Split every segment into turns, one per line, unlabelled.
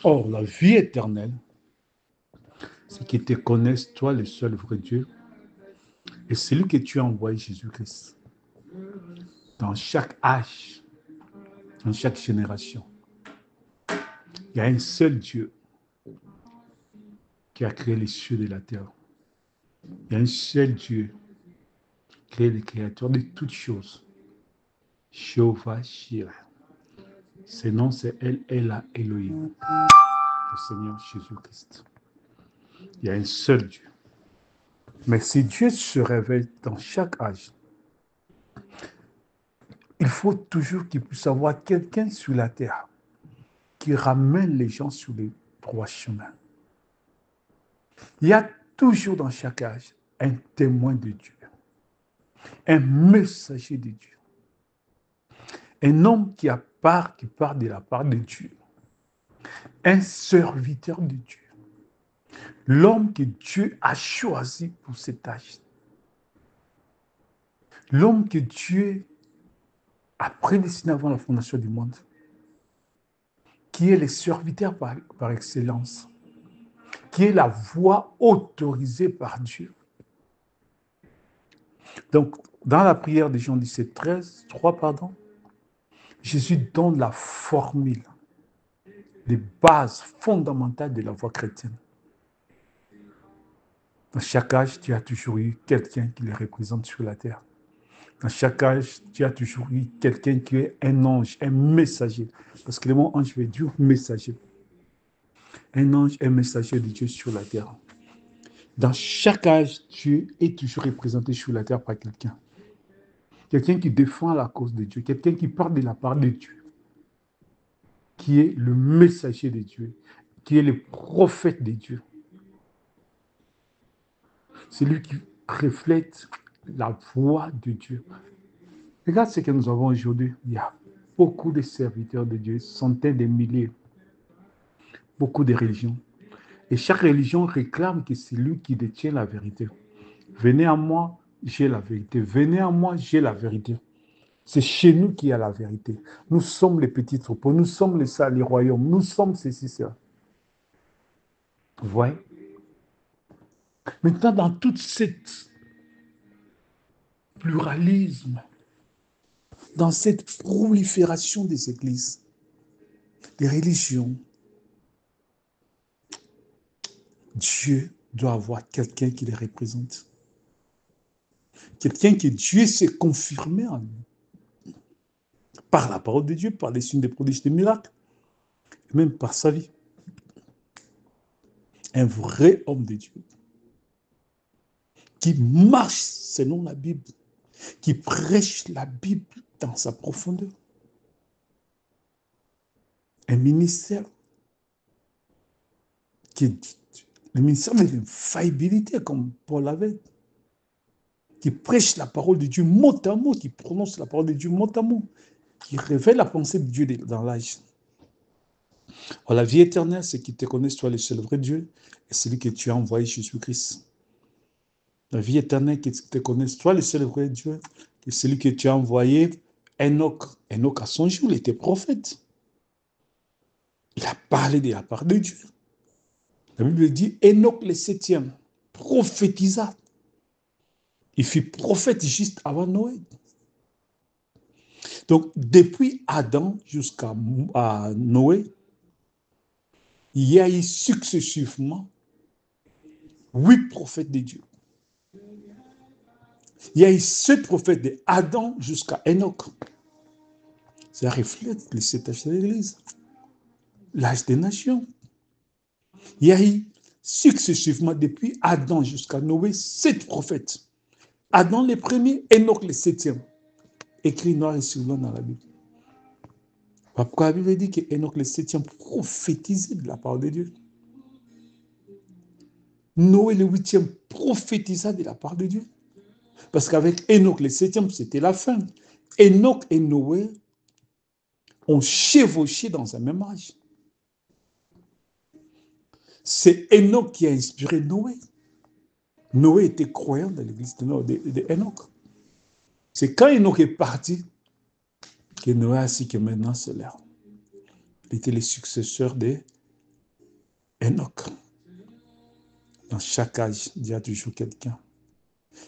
Or, la vie éternelle, c'est qu'ils te connaissent, toi, le seul vrai Dieu, et celui que tu as envoyé, Jésus-Christ, dans chaque âge, dans chaque génération. Il y a un seul Dieu qui a créé les cieux et la terre. Il y a un seul Dieu qui est le créateur de toutes choses. Jéhovah Jireh. Son nom, c'est El Elohim, le Seigneur Jésus-Christ. Il y a un seul Dieu. Mais si Dieu se révèle dans chaque âge, il faut toujours qu'il puisse avoir quelqu'un sur la terre qui ramène les gens sur les droits chemins. Il y a toujours dans chaque âge un témoin de Dieu, un messager de Dieu, un homme qui part de la part de Dieu, un serviteur de Dieu, l'homme que Dieu a choisi pour cet âge, l'homme que Dieu a prédestiné avant la fondation du monde, qui est le serviteur par excellence, qui est la voix autorisée par Dieu. Donc, dans la prière de Jean 17, 3, Jésus donne la formule, les bases fondamentales de la foi chrétienne. Dans chaque âge, tu as toujours eu quelqu'un qui les représente sur la terre. Dans chaque âge, tu as toujours eu quelqu'un qui est un ange, un messager. Parce que le mot ange veut dire messager. Un ange, un messager de Dieu sur la terre. Dans chaque âge, Dieu est toujours représenté sur la terre par quelqu'un. Quelqu'un qui défend la cause de Dieu, quelqu'un qui parle de la part de Dieu, qui est le messager de Dieu, qui est le prophète de Dieu. C'est lui qui reflète la voix de Dieu. Regarde ce que nous avons aujourd'hui. Il y a beaucoup de serviteurs de Dieu, centaines de milliers, beaucoup de religions. Et chaque religion réclame que c'est lui qui détient la vérité. Venez à moi, j'ai la vérité. Venez à moi, j'ai la vérité. C'est chez nous qu'il y a la vérité. Nous sommes les petits troupeaux, nous sommes les royaumes, nous sommes ceci, cela. Vous voyez? Maintenant, dans toute cette pluralisme, dans cette prolifération des églises, des religions, Dieu doit avoir quelqu'un qui les représente. Quelqu'un que Dieu s'est confirmé en lui. Par la parole de Dieu, par les signes des prodiges des miracles, et même par sa vie. Un vrai homme de Dieu. Qui marche selon la Bible. Qui prêche la Bible dans sa profondeur. Un ministère qui est le ministère de l'infaillibilité, comme Paul avait, qui prêche la parole de Dieu mot à mot, qui prononce la parole de Dieu mot à mot, qui révèle la pensée de Dieu dans l'âge. La vie éternelle, c'est qu'ils te connaissent, toi, le seul vrai Dieu, et celui que tu as envoyé, Jésus-Christ. La vie éternelle, qu'ils te connaissent, toi, le seul vrai Dieu, et celui que tu as envoyé, Enoch. Enoch, à son jour, il était prophète. Il a parlé de la part de Dieu. La Bible dit, Enoch le 7e prophétisa. Il fut prophète juste avant Noé. Donc, depuis Adam jusqu'à Noé, il y a eu successivement 8 prophètes de Dieu. Il y a eu 7 prophètes de Adam jusqu'à Enoch. Ça reflète le 7 âge de l'Église, l'âge des nations. Il y a eu successivement, depuis Adam jusqu'à Noé, 7 prophètes. Adam le premier, Enoch le 7e. Écrit noir et sur blanc dans la Bible. Pourquoi la Bible dit qu'Enoch le 7e prophétisait de la parole de Dieu? Noé le 8e prophétisa de la part de Dieu. Parce qu'avec Enoch le 7e, c'était la fin. Enoch et Noé ont chevauché dans un même âge. C'est Enoch qui a inspiré Noé. Noé était croyant dans l'église de Enoch. C'est quand Enoch est parti que Noé a su que maintenant c'est l'heure. Il était le successeur Enoch, dans chaque âge, il y a toujours quelqu'un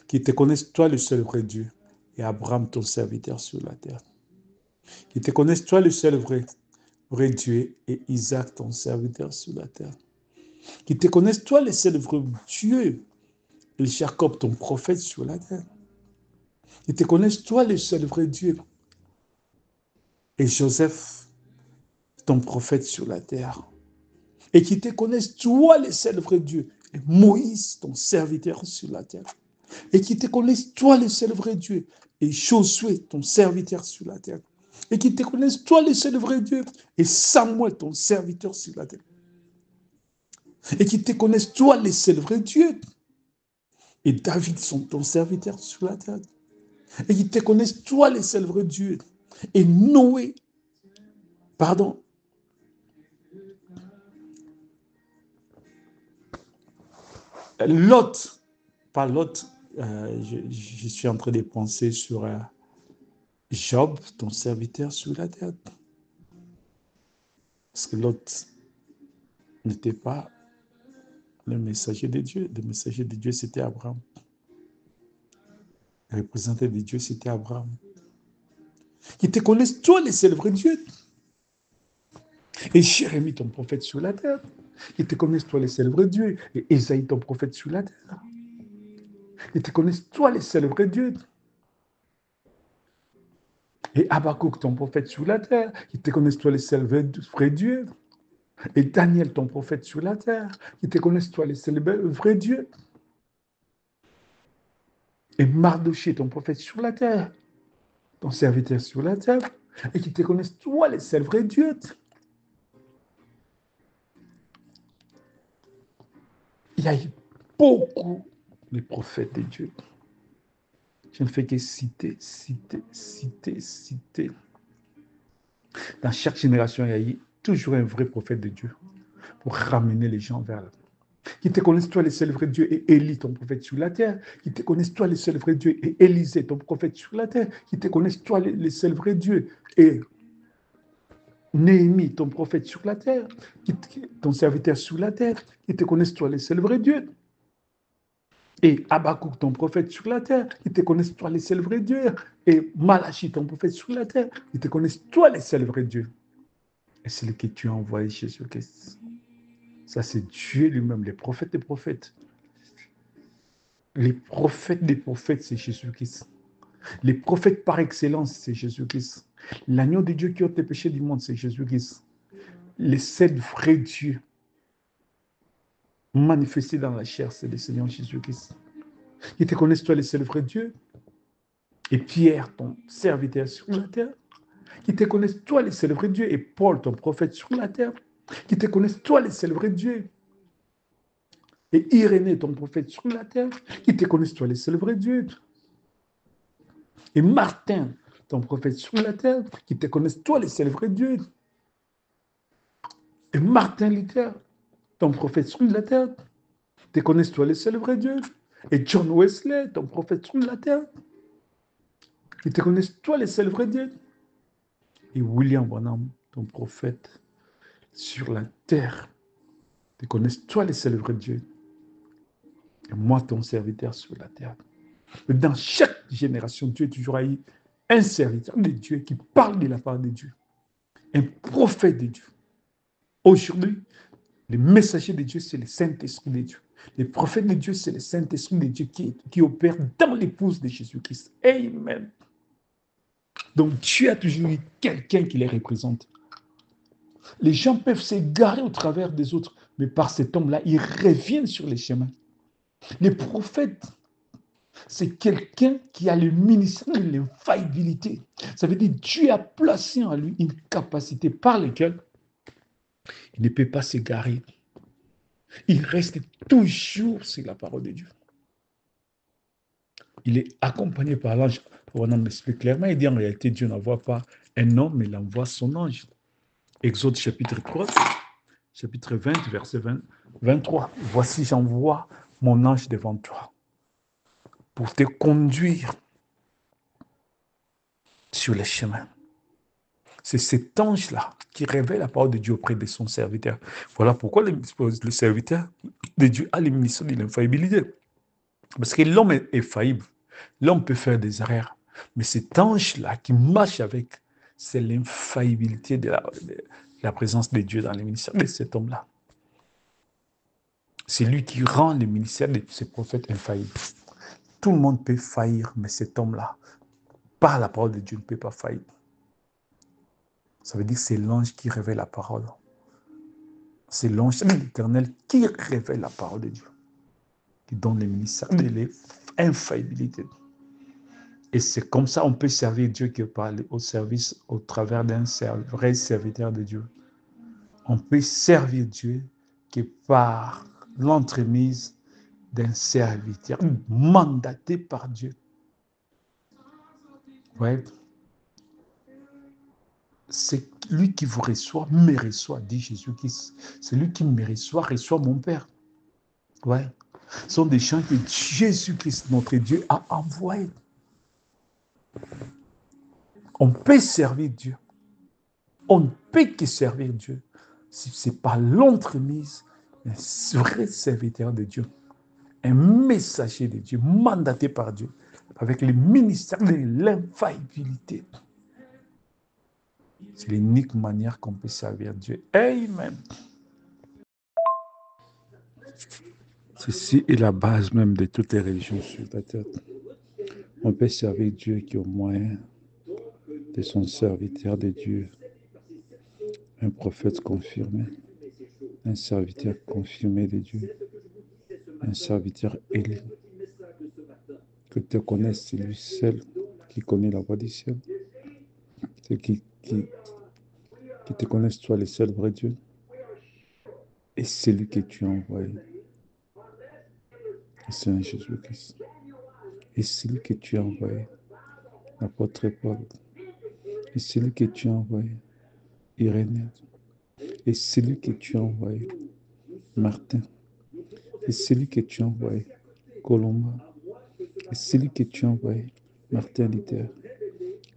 qui te connaisse, toi le seul vrai Dieu, et Abraham, ton serviteur sur la terre. Qui te connaisse, toi le seul vrai Dieu, et Isaac, ton serviteur sur la terre. Qui te connaisse, toi le seul vrai Dieu, et Jacob, ton prophète sur la terre. Qui te connaisse, toi le seul vrai Dieu, et Joseph, ton prophète sur la terre. Et qui te connaisse, toi le seul vrai Dieu, et Moïse, ton serviteur sur la terre. Et qui te connaisse, toi le seul vrai Dieu, et Josué, ton serviteur sur la terre. Et qui te connaisse, toi le seul vrai Dieu, et Samuel, ton serviteur sur la terre. Et qui te connaisse, toi le seul vrai Dieu, et David, ton serviteur sur la terre. Et qui te connaisse, toi le seul vrai Dieu, et Noé, pardon, Lot, pas Lot, je suis en train de penser sur Job, ton serviteur sur la terre. Parce que Lot n'était pas le messager de Dieu. Le messager de Dieu, c'était Abraham. Le représentant de Dieu, c'était Abraham. Qui te connaissent, toi, le seul vrai Dieu. Et Jérémie, ton prophète sur la terre. Qui te connaissent, toi, le seul vrai Dieu. Et Ésaïe, ton prophète sur la terre. Qui te connaissent, toi, le seul vrai Dieu. Et Habakkuk, ton prophète sur la terre. Qui te connaissent, toi, le seul vrai Dieu. Et Daniel, ton prophète sur la terre. Qui te connaissent, toi, le seul vrai Dieu. Et Mardoché, ton prophète sur la terre. Ton serviteur sur la terre. Et qui te connaissent, toi, le seul vrai Dieu. Il y a eu beaucoup de prophètes de Dieu. Je ne fais que citer. Dans chaque génération, il y a eu toujours un vrai prophète de Dieu pour ramener les gens vers là. Qui te connaissent, toi, le seul vrai Dieu, et Élie, ton prophète sur la terre. Qui te connaissent, toi, le seul vrai Dieu, et Élisée, ton prophète sur la terre. Qui te connaissent, toi, le seul vrai Dieu, et Néhémie, ton prophète sur la terre. Ton serviteur sur la terre. Qui te connaissent, toi, le seul vrai Dieu. Et Habakkuk, ton prophète sur la terre, qui te connaissent, toi, les seuls vrais dieux. Et Malachie, ton prophète sur la terre, qui te connaissent, toi, les seuls vrais dieux. Et c'est le que tu as envoyé Jésus-Christ. Ça, c'est Dieu lui-même, les prophètes des prophètes. Les prophètes des prophètes, c'est Jésus-Christ. Les prophètes par excellence, c'est Jésus-Christ. L'agneau de Dieu qui ôte les péchés du monde, c'est Jésus-Christ. Les sept vrais dieux manifestés dans la chair, c'est le Seigneur Jésus-Christ. Qui te connaissent, toi, les seuls vrais dieux. Et Pierre, ton serviteur sur la terre, qui te connaissent, toi, les seuls vrais dieux, et Paul, ton prophète sur la terre, qui te connaissent, toi, les seuls vrais dieux, et Irénée, ton prophète sur la terre, qui te connaissent, toi, les seuls vrais dieux, et Martin, ton prophète sur la terre, qui te connaissent, toi, les seuls vrais dieux, et Martin Luther, ton prophète sur la terre, te connaissent, toi, les seuls vrais dieux, et John Wesley, ton prophète sur la terre, qui te connaissent, toi, les seuls vrais dieux, et William Branham, ton prophète sur la terre, te connaissent, toi, les seuls vrais dieux, et moi, ton serviteur sur la terre. Dans chaque génération, Dieu a toujours eu un serviteur de Dieu qui parle de la part de Dieu, un prophète de Dieu. Aujourd'hui, les messagers de Dieu, c'est le Saint-Esprit de Dieu. Les prophètes de Dieu, c'est le Saint-Esprit de Dieu qui opère dans l'épouse de Jésus-Christ. Amen. Donc Dieu a toujours eu quelqu'un qui les représente. Les gens peuvent s'égarer au travers des autres, mais par cet homme-là, ils reviennent sur les chemins. Les prophètes, c'est quelqu'un qui a le ministère de l'infaillibilité. Ça veut dire que Dieu a placé en lui une capacité par laquelle il ne peut pas s'égarer. Il reste toujours sur la parole de Dieu. Il est accompagné par l'ange. On en explique clairement. Il dit en réalité, Dieu n'envoie pas un homme, mais il envoie son ange. Exode chapitre 3, chapitre 20, verset 23. Voici, j'envoie mon ange devant toi pour te conduire sur les chemins. C'est cet ange-là qui révèle la parole de Dieu auprès de son serviteur. Voilà pourquoi le serviteur de Dieu a l'émission de l'infaillibilité. Parce que l'homme est faillible. L'homme peut faire des erreurs. Mais cet ange-là qui marche avec, c'est l'infaillibilité de la présence de Dieu dans le ministère de cet homme-là. C'est lui qui rend le ministère de ces prophètes infaillibles. Tout le monde peut faillir, mais cet homme-là, par la parole de Dieu, ne peut pas faillir. Ça veut dire que c'est l'ange qui révèle la parole. C'est l'ange de l'Éternel qui révèle la parole de Dieu, qui donne le ministère de l'infaillibilité. Et c'est comme ça qu'on peut servir Dieu que par au service, au travers d'un vrai serviteur de Dieu. On peut servir Dieu que par l'entremise d'un serviteur mandaté par Dieu. Ouais. C'est lui qui vous reçoit, me reçoit, dit Jésus-Christ. C'est lui qui me reçoit mon Père. Ouais. Ce sont des gens que Jésus-Christ, notre Dieu, a envoyés. On peut servir Dieu. On ne peut que servir Dieu si c'est par l'entremise d'un vrai serviteur de Dieu, un messager de Dieu, mandaté par Dieu, avec le ministère de l'infaillibilité. C'est l'unique manière qu'on peut servir Dieu. Amen. Ceci est la base même de toutes les religions sur la terre. On peut servir Dieu qui au moyen de son serviteur de Dieu, un prophète confirmé, un serviteur confirmé de Dieu, un serviteur élu. Que te connaisse celui seul qui connaît la voix du ciel, qui te connaisse toi le seul vrai Dieu, et celui que tu as envoyé, le Seigneur Jésus-Christ, et celui que tu as envoyé, l'apôtre Paul, et celui que tu as envoyé, Irénée, et celui que tu as envoyé, Martin, et celui que tu as envoyé, Colomba, et celui que tu as envoyé, Martin Luther,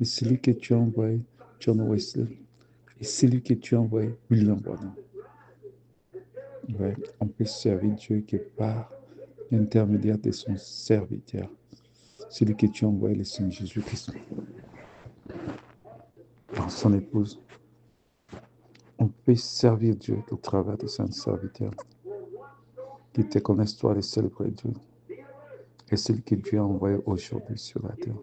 et celui que tu as envoyé, John Wesley, et celui que tu as envoyé, William Branham. Ouais, on peut servir Dieu que par l'intermédiaire de son serviteur, celui que tu as envoyé, le Seigneur Jésus-Christ, par son épouse. On peut servir Dieu au travers de son serviteur, qui te connaisse toi, le seul vrai Dieu, et celui que Dieu a envoyé aujourd'hui sur la terre.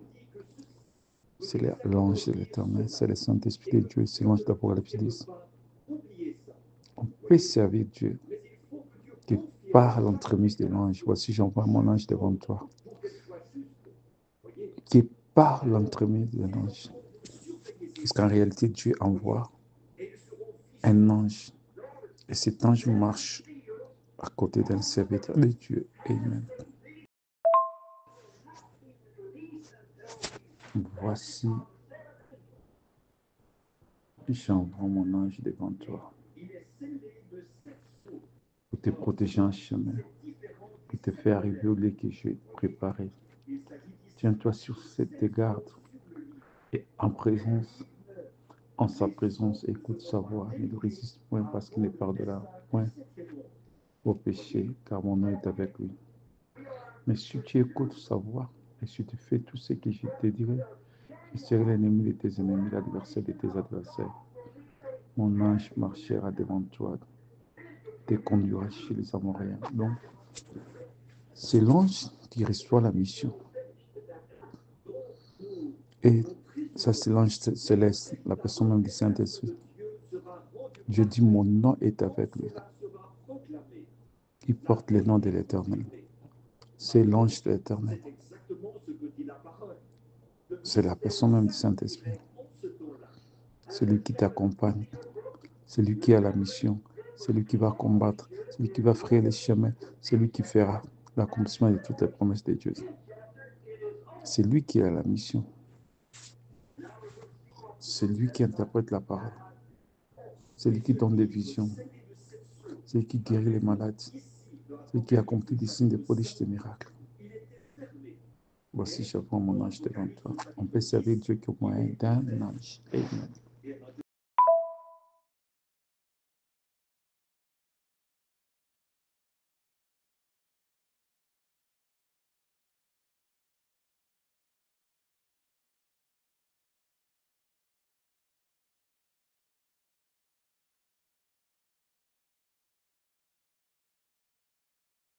C'est l'ange de l'Éternel, c'est le Saint-Esprit de Dieu, c'est l'ange d'Apocalypse 10. On peut servir Dieu que par l'entremise de l'ange. Voici, j'envoie mon ange devant toi. Qui par l'entremise de l'ange. Parce qu'en réalité, Dieu envoie un ange. Et cet ange marche à côté d'un serviteur de Dieu. Amen. Voici, j'envoie mon ange devant toi. Pour te protéger en chemin. Pour te faire arriver au lieu que je vais préparer. Tiens-toi sur cette garde. Et en sa présence, écoute sa voix. Ne le résiste point parce qu'il ne pardonnera point au péché, car mon nom est avec lui. Mais si tu écoutes sa voix et si tu fais tout ce que je te dirai, je serai l'ennemi de tes ennemis, l'adversaire de tes adversaires. Mon ange marchera devant toi, te conduira chez les Amoréens. Donc, c'est l'ange qui reçoit la mission. Et ça, c'est l'ange céleste, la personne même du Saint-Esprit. Dieu dit, mon nom est avec lui. Il porte le nom de l'Éternel. C'est l'ange de l'Éternel. C'est la personne même du Saint-Esprit. C'est lui qui t'accompagne. C'est lui qui a la mission. C'est lui qui va combattre. C'est lui qui va frayer les chemins. C'est lui qui fera l'accomplissement de toutes les promesses de Dieu. C'est lui qui a la mission. C'est lui qui interprète la parole. C'est lui qui donne des visions. C'est lui qui guérit les malades. C'est lui qui accomplit des signes, des prodiges, des miracles. Voici, j'apprends mon ange devant toi. On peut servir Dieu qu'au moyen d'un ange. Amen.